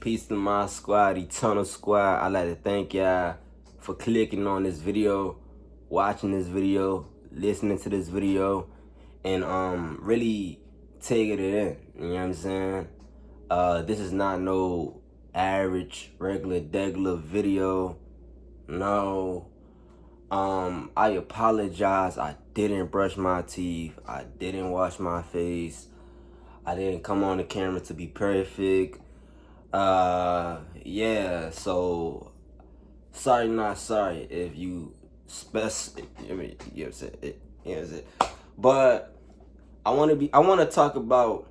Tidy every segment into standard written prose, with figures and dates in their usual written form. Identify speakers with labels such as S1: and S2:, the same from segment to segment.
S1: Peace to my squad, Eternal Squad. I'd like to thank y'all for clicking on this video, watching this video, listening to this video, and really taking it in. You know what I'm saying? This is not no average, regular, degular video. No. I apologize. I didn't brush my teeth. I didn't wash my face. I didn't come on the camera to be perfect. Yeah, so sorry, not sorry if you you know what I'm saying? You know what I'm saying? But I want to talk about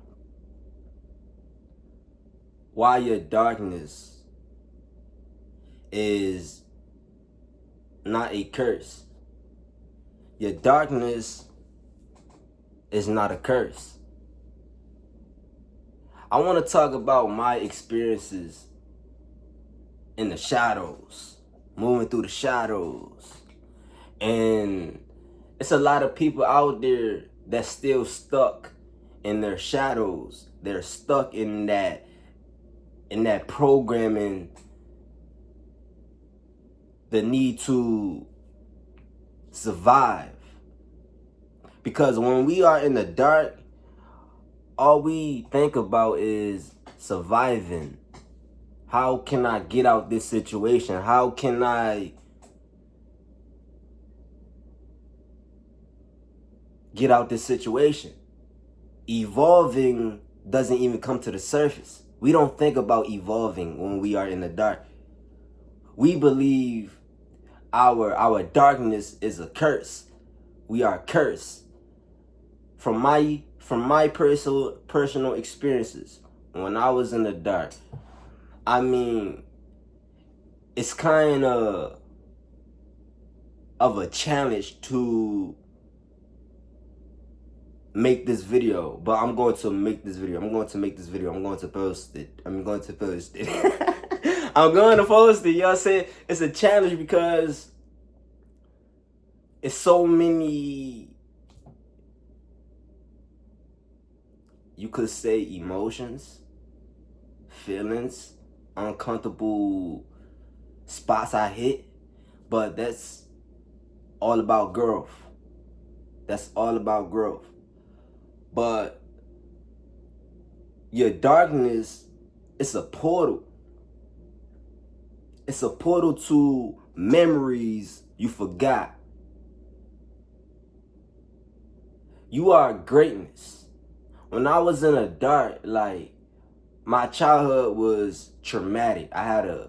S1: why your darkness is not a curse. Your darkness is not a curse. I want to talk about my experiences in the shadows, moving through the shadows. And it's a lot of people out there that's still stuck in their shadows. They're stuck in that programming, the need to survive. Because when we are in the dark, all we think about is surviving. How can I get out this situation? How can I get out this situation? Evolving doesn't even come to the surface. We don't think about evolving when we are in the dark. We believe our darkness is a curse. We are cursed. From my personal experiences, when I was in the dark, I mean, it's kind of a challenge to make this video, but I'm going to make this video. I'm going to post it. I'm going to post it. I'm going to post it. Y'all say it's a challenge because it's so many, you could say, emotions, feelings, uncomfortable spots I hit, but that's all about growth. That's all about growth. But your darkness, it's a portal. It's a portal to memories you forgot. You are greatness. When I was in the dark, like, my childhood was traumatic. I had a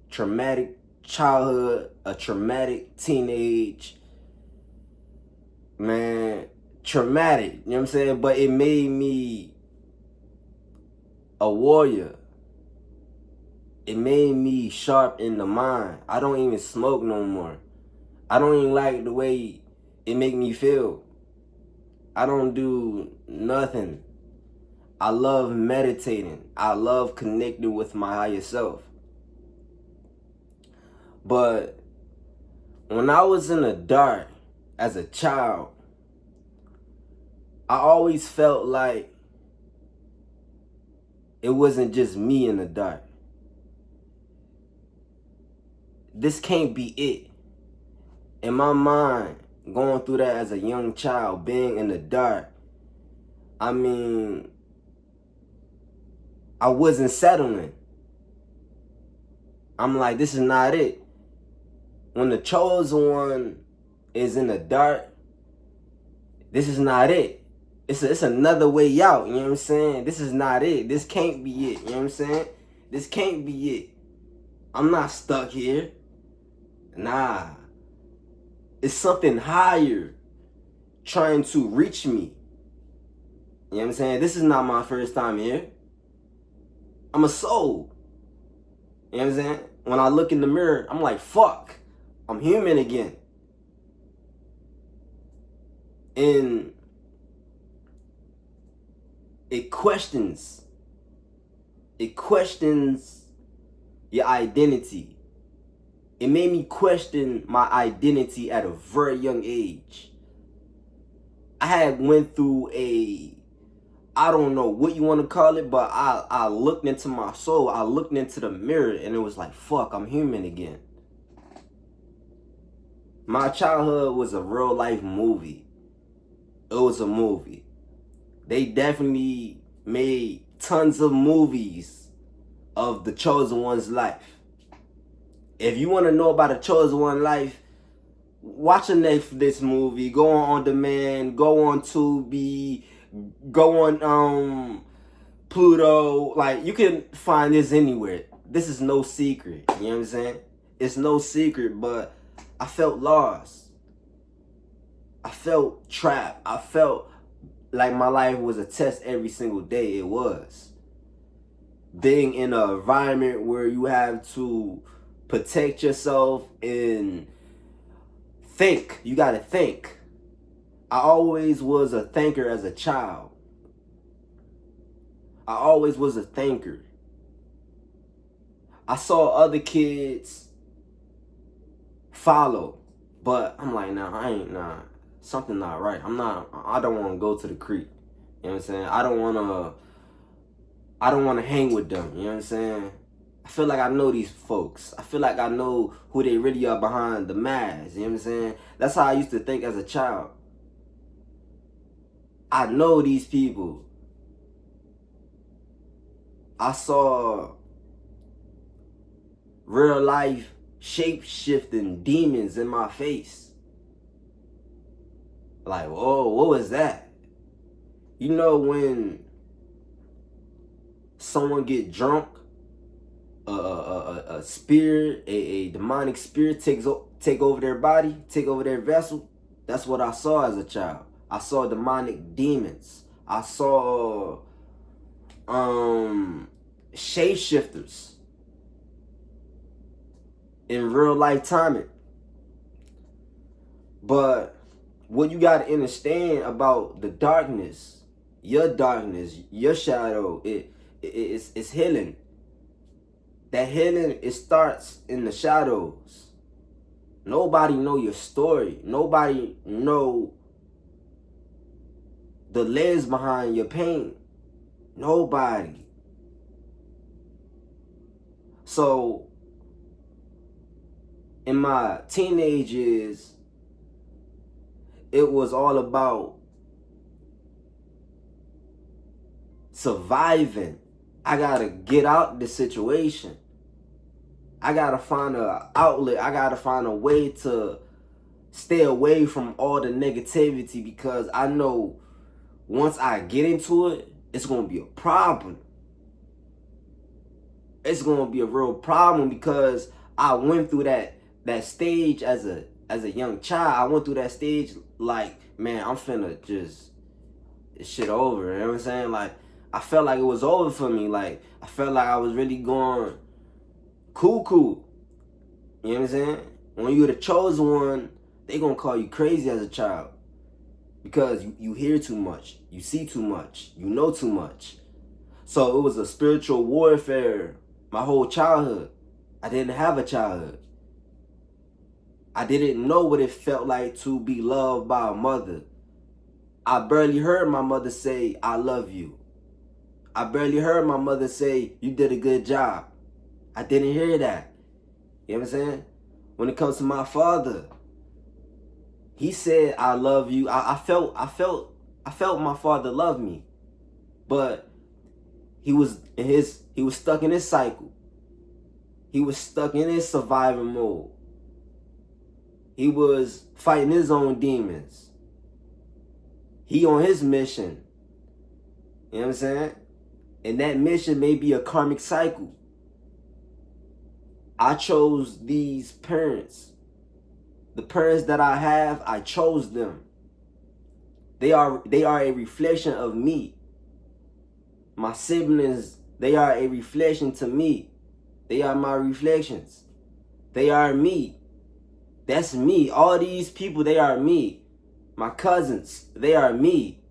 S1: traumatic childhood, a traumatic teenage, man, traumatic, you know what I'm saying? But it made me a warrior. It made me sharp in the mind. I don't even smoke no more. I don't even like the way it make me feel. I don't do nothing. I love meditating. I love connecting with my higher self. But when I was in the dark as a child, I always felt like it wasn't just me in the dark. This can't be it. In my mind, going through that as a young child, being in the dark, I mean, I wasn't settling. I'm like, this is not it. When the chosen one is in the dark, this is not it. It's another way out, you know what I'm saying? This is not it. This can't be it, you know what I'm saying? This can't be it. I'm not stuck here. Nah. It's something higher trying to reach me. You know what I'm saying? This is not my first time here. I'm a soul. You know what I'm saying? When I look in the mirror, I'm like, fuck, I'm human again. And it questions your identity. It made me question my identity at a very young age. I had went through a I don't know what you want to call it, but I looked into my soul. I looked into the mirror and it was like, fuck, I'm human again. My childhood was a real life movie. It was a movie. They definitely made tons of movies of the chosen one's life. If you want to know about a chosen one life, watch a Netflix movie, go on demand, go on Tubi, go on Pluto. Like, you can find this anywhere. This is no secret. You know what I'm saying? It's no secret, but I felt lost. I felt trapped. I felt like my life was a test every single day. It was. Being in an environment where you have to protect yourself and think. You gotta think. I always was a thinker as a child. I always was a thinker. I saw other kids follow, but I'm like, nah, something not right. I don't want to go to the creek. You know what I'm saying? I don't want to hang with them. You know what I'm saying? I feel like I know these folks. I feel like I know who they really are behind the mask. You know what I'm saying? That's how I used to think as a child. I know these people. I saw real life shape-shifting demons in my face. Like, whoa, what was that? You know when someone get drunk, a spirit, a demonic spirit take over their body, take over their vessel? That's what I saw as a child. I saw demonic demons. I saw shapeshifters in real life timing. But what you got to understand about the darkness, your shadow, it's healing. That healing, it starts in the shadows. Nobody know your story. Nobody know the layers behind your pain. Nobody. So, in my teenage years, it was all about surviving. I gotta get out the situation. I gotta find an outlet. I gotta find a way to stay away from all the negativity, because I know once I get into it, it's gonna be a problem. It's gonna be a real problem, because I went through that stage as a young child. I went through that stage like, man, I'm finna just, this shit over. You know what I'm saying? Like, I felt like it was over for me. Like, I felt like I was really going cuckoo. You know what I'm saying? When you're the chosen one, they gonna call you crazy as a child, because you hear too much, you see too much, you know too much. So it was a spiritual warfare my whole childhood. I didn't have a childhood. I didn't know what it felt like to be loved by a mother. I barely heard my mother say, I love you. I barely heard my mother say, you did a good job. I didn't hear that. You know what I'm saying? When it comes to my father, he said, I love you. I felt my father loved me. But he was stuck in his cycle. He was stuck in his survival mode. He was fighting his own demons. He on his mission. You know what I'm saying? And that mission may be a karmic cycle. I chose these parents. The parents that I have, I chose them. They are a reflection of me. My siblings, they are a reflection to me. They are my reflections. They are me. That's me. All these people, they are me. My cousins, they are me.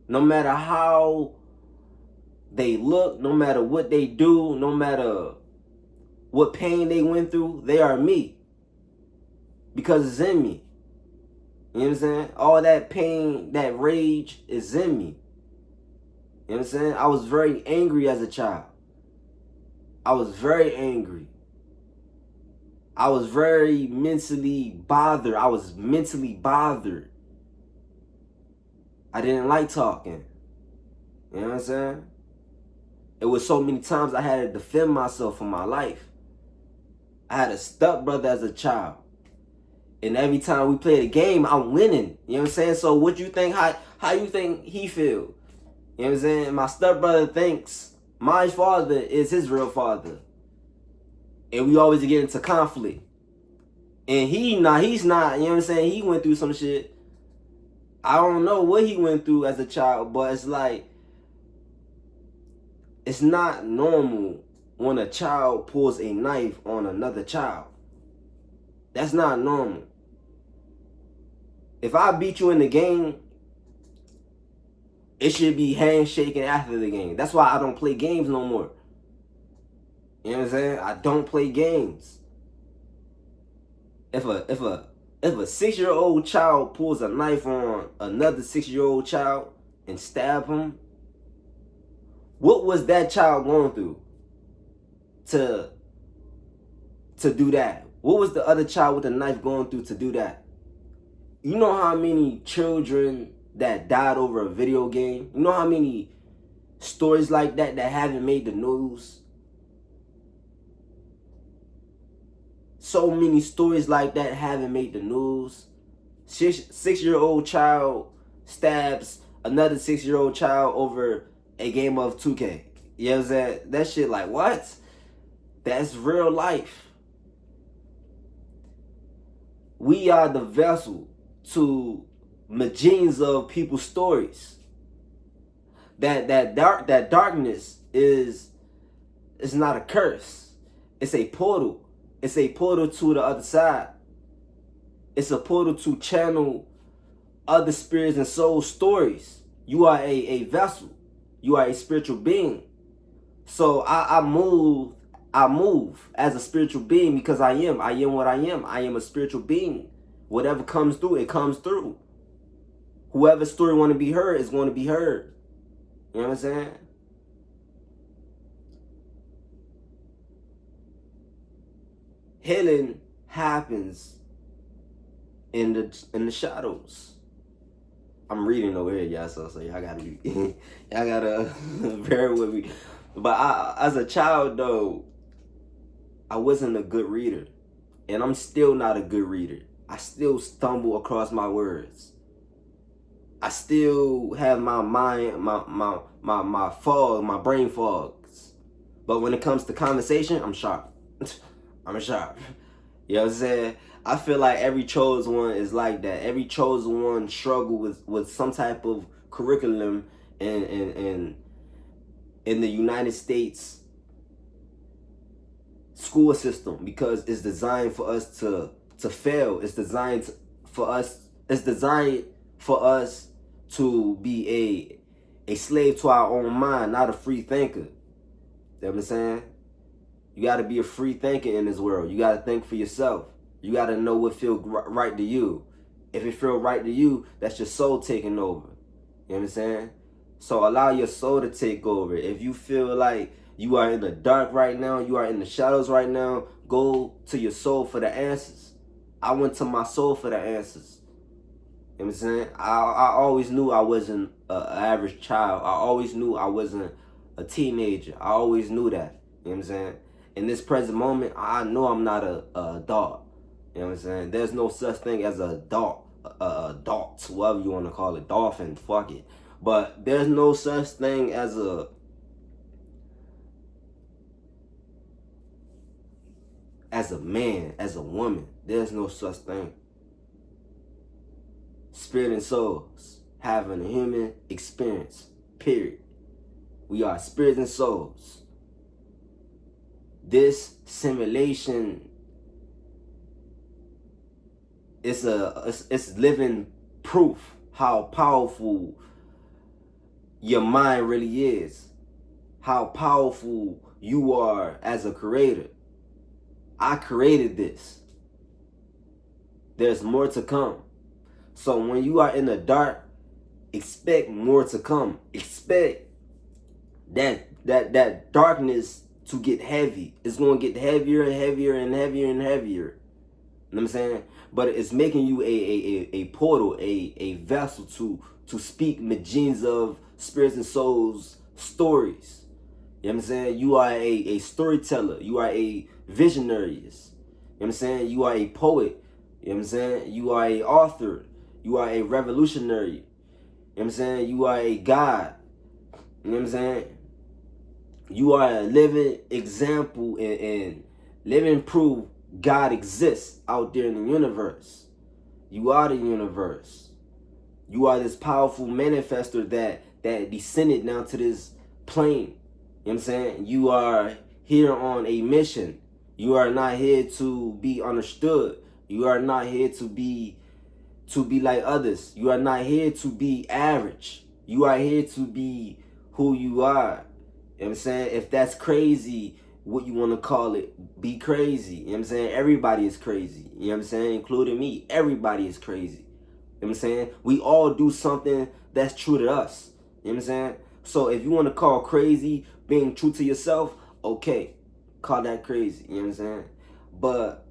S1: No matter how they look, no matter what they do, no matter what pain they went through, they are me. Because it's in me. You know what I'm saying? All that pain, that rage is in me. You know what I'm saying? I was very angry as a child. I was very angry. I was very mentally bothered. I was mentally bothered. I didn't like talking. You know what I'm saying? It was so many times I had to defend myself for my life. I had a stepbrother as a child. And every time we played a game, I'm winning. You know what I'm saying? So what you think, how you think he feel? You know what I'm saying? My stepbrother thinks my father is his real father. And we always get into conflict. And he's not, you know what I'm saying? He went through some shit. I don't know what he went through as a child, but it's like, it's not normal when a child pulls a knife on another child. That's not normal. If I beat you in the game, it should be handshaking after the game. That's why I don't play games no more. You know what I'm saying? I don't play games. If a 6-year-old child pulls a knife on another 6-year-old child and stab him, what was that child going through to do that? What was the other child with the knife going through to do that? You know how many children that died over a video game? You know how many stories like that haven't made the news? So many stories like that haven't made the news. 6-year-old child stabs another 6-year-old child over a game of 2K. You know what I'm saying? That shit like, what? That's real life. We are the vessel to millions of people's stories. That darkness is not a curse. It's a portal. It's a portal to the other side. It's a portal to channel other spirits and soul stories. You are a vessel. You are a spiritual being. So I move as a spiritual being because I am what I am. I am a spiritual being. Whatever comes through, it comes through. Whoever's story want to be heard is going to be heard. You know what I'm saying? Healing happens in the shadows. I'm reading over here, y'all, so y'all gotta be, y'all gotta bear with me. But as a child though, I wasn't a good reader, and I'm still not a good reader. I still stumble across my words. I still have my mind, my fog, my brain fogs. But when it comes to conversation, I'm sharp. I'm sharp. You know what I'm saying? I feel like every chosen one is like that. Every chosen one struggle with some type of curriculum in the United States school system, because it's designed for us to fail. It's designed for us. It's designed for us to be a slave to our own mind, not a free thinker. You know what I'm saying? You got to be a free thinker in this world. You got to think for yourself. You got to know what feels right to you. If it feels right to you, that's your soul taking over. You know what I'm saying? So allow your soul to take over. If you feel like you are in the dark right now, you are in the shadows right now, go to your soul for the answers. I went to my soul for the answers. You know what I'm saying? I always knew I wasn't an average child. I always knew I wasn't a teenager. I always knew that. You know what I'm saying? In this present moment, I know I'm not a adult. You know what I'm saying? There's no such thing as a adult, whatever you want to call it, dolphin, fuck it. But there's no such thing as a man, as a woman. There's no such thing. Spirit and souls having a human experience, period. We are spirits and souls. This simulation is it's living proof how powerful your mind really is, how powerful you are as a creator. I created this. There's more to come. So when you are in the dark, expect more to come. Expect that darkness to get heavy. It's going to get heavier and heavier and heavier and heavier. You know what I'm saying? But it's making you a portal, a vessel to speak Majins of spirits and souls stories. You know what I'm saying? You are a storyteller. You are a visionary. You know what I'm saying? You are a poet. You know what I'm saying? You are a author. You are a revolutionary. You know what I'm saying? You are a god. You know what I'm saying? You are a living example and living proof God exists out there in the universe. You are the universe. You are this powerful manifester that descended down to this plane. You know what I'm saying? You are here on a mission. You are not here to be understood. You are not here to be like others. You are not here to be average. You are here to be who you are. You know what I'm saying? If that's crazy, what you want to call it, be crazy. You know what I'm saying? Everybody is crazy. You know what I'm saying? Including me. Everybody is crazy. You know what I'm saying? We all do something that's true to us. You know what I'm saying? So if you want to call crazy being true to yourself, okay. Call that crazy. You know what I'm saying? But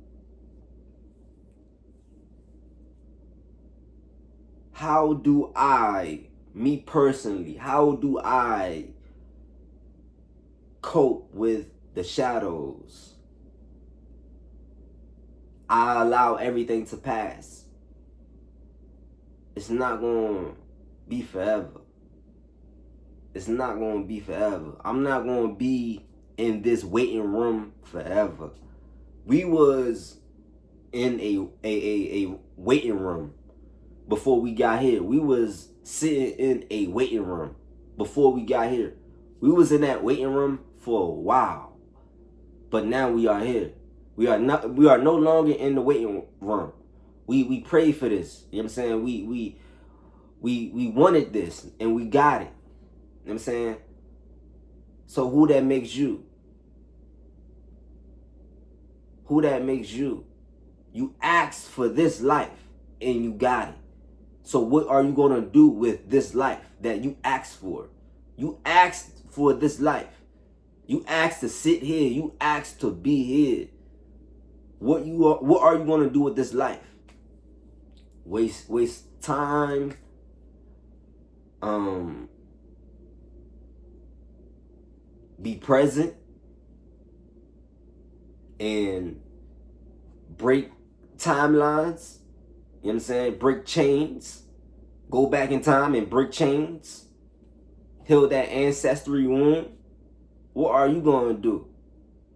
S1: how do I, me personally, how do I cope with the shadows? I allow everything to pass. It's not going to be forever. It's not going to be forever. I'm not going to be in this waiting room forever. We was in a waiting room before we got here. We was sitting in a waiting room before we got here. We was in that waiting room for a while. But now we are here. We are no longer in the waiting room. We prayed for this. You know what I'm saying? We wanted this and we got it. You know what I'm saying? So who that makes you? Who that makes you? You asked for this life and you got it. So what are you going to do with this life that you asked for? You asked for this life. You asked to sit here. You asked to be here. What are you going to do with this life? Waste time. Be present and break timelines. You know what I'm saying? Break chains. Go back in time and break chains. Heal that ancestry wound. What are you going to do?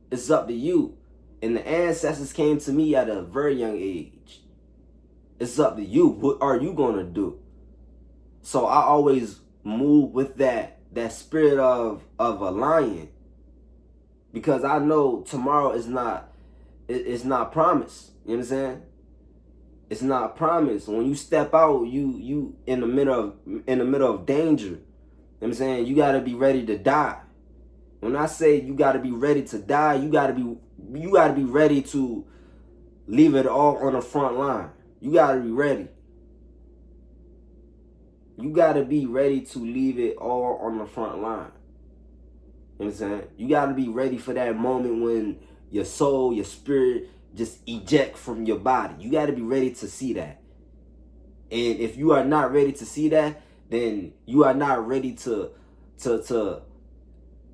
S1: It's up to you. And the ancestors came to me at a very young age. It's up to you. What are you going to do? So I always move with that spirit of a lion. Because I know tomorrow is not promised. You know what I'm saying? It's not promised. When you step out, you in the middle of danger. You know what I'm saying? You gotta be ready to die. When I say you gotta be ready to die, you gotta be ready to leave it all on the front line. You gotta be ready. You gotta be ready to leave it all on the front line. You know what I'm saying? You gotta be ready for that moment when your soul, your spirit just eject from your body. You gotta be ready to see that. And if you are not ready to see that, then you are not ready to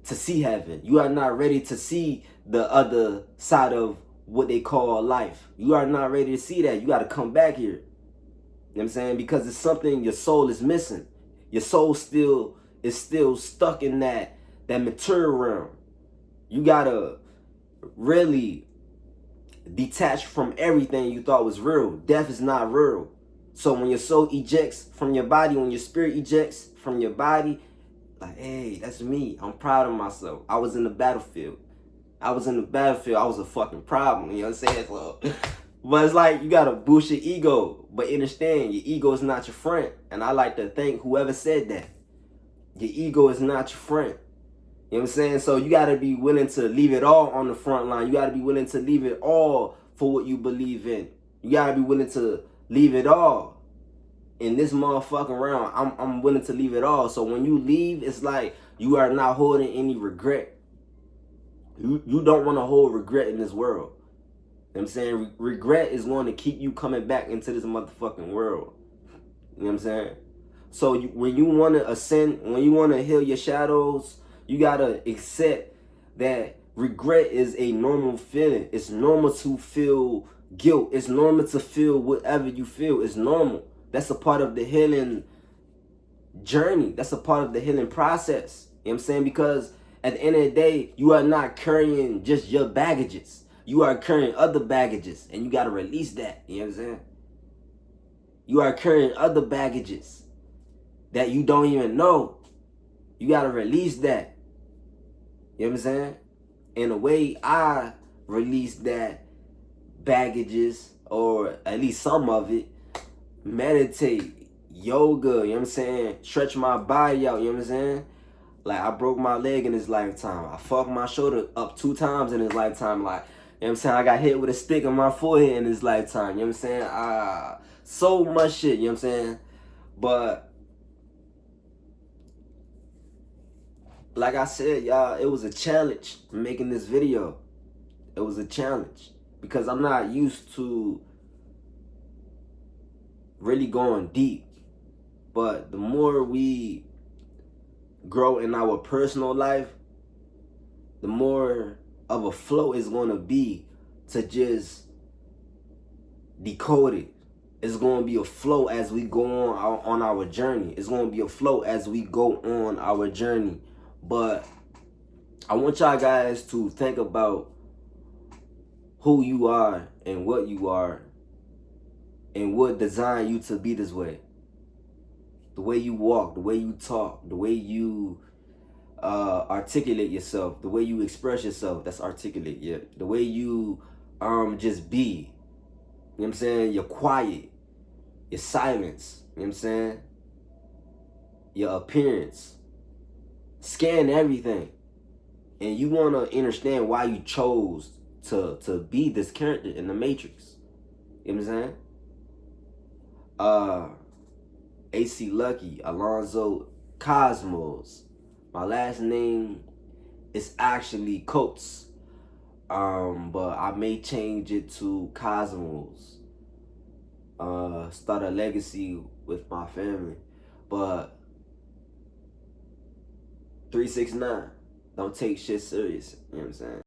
S1: see heaven. You are not ready to see the other side of what they call life. You are not ready to see that. You got to come back here. You know what I'm saying? Because it's something your soul is missing. Your soul is still stuck in that material realm. You got to really detach from everything you thought was real. Death is not real. So when your soul ejects from your body, when your spirit ejects from your body, like, hey, that's me. I'm proud of myself. I was in the battlefield. I was a fucking problem. You know what I'm saying? So, but it's like you gotta boost your ego. But understand, your ego is not your friend. And I like to thank whoever said that. Your ego is not your friend. You know what I'm saying? So you gotta be willing to leave it all on the front line. You gotta be willing to leave it all for what you believe in. You gotta be willing to leave it all. in this motherfucking realm, I'm willing to leave it all. So when you leave, it's like you are not holding any regret. You don't want to hold regret in this world. You know what I'm saying? Regret is going to keep you coming back into this motherfucking world. You know what I'm saying? So when you want to ascend, when you want to heal your shadows, you got to accept that regret is a normal feeling. It's normal to feel guilt. It's normal to feel whatever you feel. It's normal. That's a part of the healing journey. That's a part of the healing process. You know what I'm saying? Because at the end of the day, you are not carrying just your baggages. You are carrying other baggages, and you got to release that. You know what I'm saying? You are carrying other baggages that you don't even know. You got to release that. You know what I'm saying? In a way, I release that baggages, or at least some of it. Meditate, yoga, you know what I'm saying? Stretch my body out, you know what I'm saying? Like, I broke my leg in this lifetime. I fucked my shoulder up 2 times in this lifetime. Like, you know what I'm saying? I got hit with a stick on my forehead in this lifetime, you know what I'm saying? So much shit, you know what I'm saying? But like I said, y'all, it was a challenge making this video. It was a challenge because I'm not used to really going deep. But the more we grow in our personal life, the more of a flow is going to be to just decode it. It's going to be a flow as we go on our journey. It's going to be a flow as we go on our journey. But I want y'all guys to think about who you are and what you are and what designed you to be this way. The way you walk, the way you talk, the way you articulate yourself, the way you express yourself, that's articulate, yeah. The way you just be, you know what I'm saying? You're quiet, your silence, you know what I'm saying? Your appearance. Scan everything. And you want to understand why you chose to be this character in the Matrix. You know what I'm saying? AC Lucky, Alonzo Cosmos. My last name is actually Coates. But I may change it to Cosmos. Start a legacy with my family. But 369, don't take shit serious. You know what I'm saying?